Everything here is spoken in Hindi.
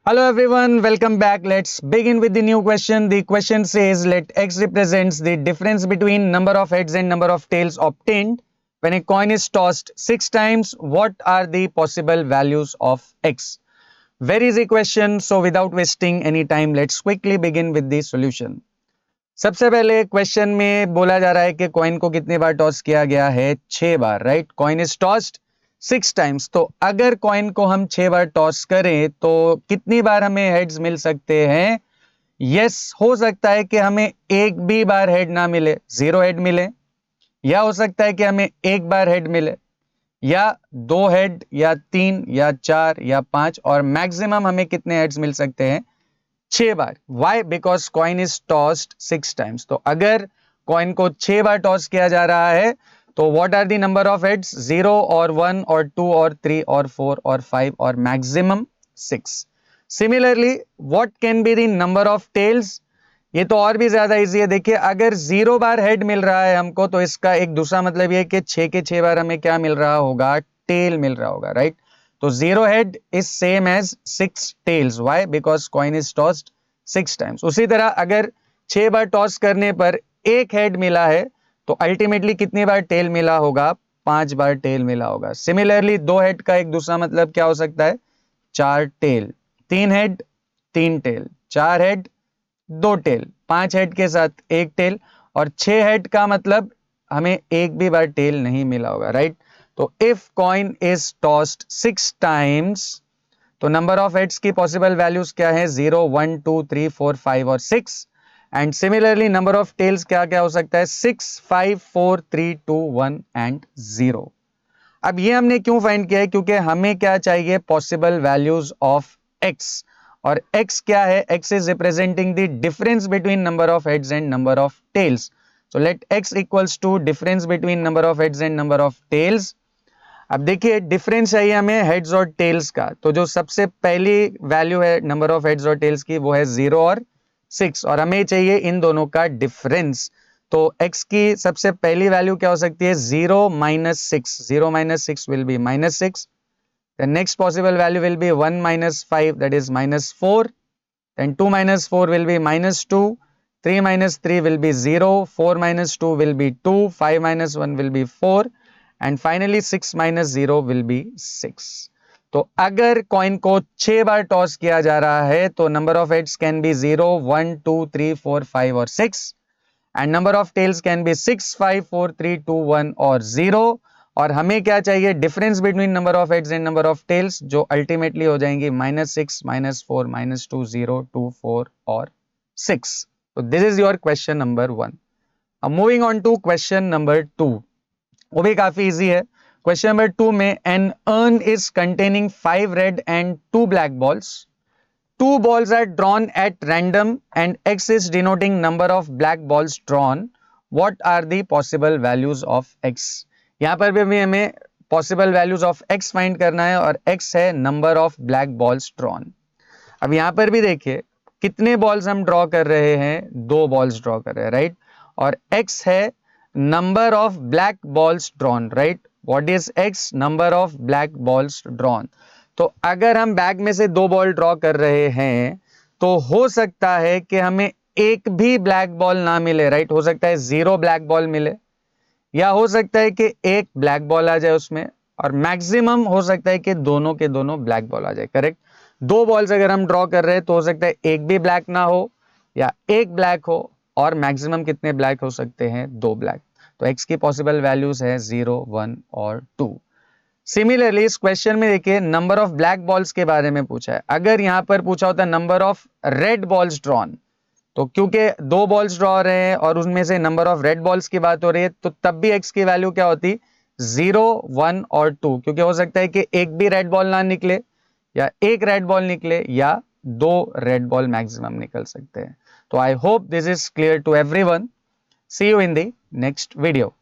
Hello everyone, welcome back. Let's begin with the new question. The question says let x represents the difference between number of heads and number of tails obtained when a coin is tossed 6 times. What are the possible values of x? Very easy question. So without wasting any time, let's quickly begin with the solution. सबसे पहले क्वेश्चन में बोला जा रहा है कि कॉइन को कितनी बार टॉस किया गया है 6 बार, right? Coin is tossed 6 times. तो अगर कॉइन को हम 6 बार टॉस करें तो कितनी बार हमें हेड्स मिल सकते हैं? यस, हो सकता है कि हमें एक भी बार हेड ना मिले, 0 हेड मिले, या हो सकता है कि हमें एक बार हेड मिले, या 2 हेड, या 3, या 4, या 5, और मैक्सिमम हमें कितने हेड्स मिल सकते हैं? 6 बार। Why? Because coin is tossed 6 times. तो अगर कॉइन को 6 बार टॉस किया जा रहा है तो what are the number of heads? 0 और 1 और 2 और 3 और 4 और 5 और maximum 6। Similarly what can be the number of tails? ये तो और भी ज्यादा इजी है। देखिए, अगर 0 बार हेड मिल रहा है हमको तो इसका एक दूसरा मतलब ये है कि 6 के 6 बार हमें क्या मिल रहा होगा? टेल मिल रहा होगा, राइट? तो 0 head is same as 6 tails. Why? Because coin is tossed 6 times. उसी तरह अगर 6 बार टॉस करने पर एक हेड मिला है तो अल्टीमेटली कितनी बार टेल मिला होगा? 5 बार टेल मिला होगा। सिमिलरली 2 हेड का एक दूसरा मतलब क्या हो सकता है? 4 tail. 3 head 3 tail, 4 head 2 tail, 5 head के साथ एक टेल, और 6 हेड का मतलब हमें एक भी बार टेल नहीं मिला होगा, राइट? तो if coin is tossed 6 times तो नंबर ऑफ हेड्स की पॉसिबल वैल्यूज क्या है? 0, 1, 2, 3, 4, 5 और 6। And similarly number of tails क्या क्या हो सकता है? 6, 5, 4, 3, 2, 1 एंड 0। अब ये हमने क्यों फाइंड किया है? क्योंकि हमें क्या चाहिए? Possible values of x। और x क्या है? x is representing the difference between number of heads and number of tails. So let x equals to difference between number of heads and number of tails. अब देखिए, डिफरेंस चाहिए हमें हेड्स और टेल्स का। तो जो सबसे पहली वैल्यू है नंबर ऑफ हेड्स और टेल्स की वो है 0 और 6, और हमें चाहिए इन दोनों का डिफरेंस। तो x की सबसे पहली वैल्यू क्या हो सकती है? 0 minus 6। 0 minus 6 will be minus 6. The next possible value will be 1 minus 5, that is minus 4. Then 2 minus 4 will be minus 2. 3 minus 3 will be 0. 4 minus 2 will be 2. 5 minus 1 will be 4. And finally 6 minus 0 will be 6. तो अगर कॉइन को 6 बार टॉस किया जा रहा है तो number of heads can be 0, 1, 2, 3, 4, 5 और 6, and number of tails can be 6, 5, 4, 3, 2, 1 और 0। और हमें क्या चाहिए? Difference between number of heads and number of tails, जो अल्टीमेटली हो जाएंगी -6, -4, -2, 0, 2, 4 और 6। तो this is your question number 1। अब moving on to question number 2, वो भी काफी इजी है। क्वेश्चन नंबर 2 में an urn is containing 5 red and 2 black balls. Two balls are drawn at random and x is denoting number of black balls drawn. What are the possible values of x? यहाँ पर भी हमें possible values of x find करना है, और x है number of black balls drawn. अब यहाँ पर भी देखिए कितने balls हम draw कर रहे हैं? 2 balls draw कर रहे हैं, right? और x है number of black balls drawn, right? What is x? Number of black balls drawn. तो अगर हम बैग में से 2 बॉल ड्रॉ कर रहे हैं तो हो सकता है कि हमें एक भी ब्लैक बॉल ना मिले, राइट? हो सकता है 0 ब्लैक बॉल मिले, या हो सकता है कि एक ब्लैक बॉल आ जाए उसमें, और मैक्सिमम हो सकता है कि दोनों के दोनों ब्लैक बॉल आ जाए, करेक्ट? 2 बॉल्स अगर हम ड्रॉ कर रहे हैं तो हो सकता है एक भी ब्लैक ना हो या एक ब्लैक हो, और मैक्सिमम कितने ब्लैक हो सकते हैं? 2 ब्लैक। तो एक्स की पॉसिबल वैल्यूज है 0, 1 और 2। सिमिलरली इस क्वेश्चन में देखिए नंबर ऑफ ब्लैक बॉल्स के बारे में पूछा है। अगर यहां पर पूछा होता number of red balls drawn, तो क्योंकि 2 बॉल्स ड्रॉ रहे हैं और उनमें से नंबर ऑफ रेड बॉल्स की बात हो रही है, तो तब भी एक्स की वैल्यू क्या होती? 0, 1 और 2, क्योंकि हो सकता है कि एक भी रेड बॉल ना निकले, या एक रेड बॉल निकले, या 2 रेड बॉल मैक्सिमम निकल सकते हैं। तो I hope this is clear to everyone. See you in the next video.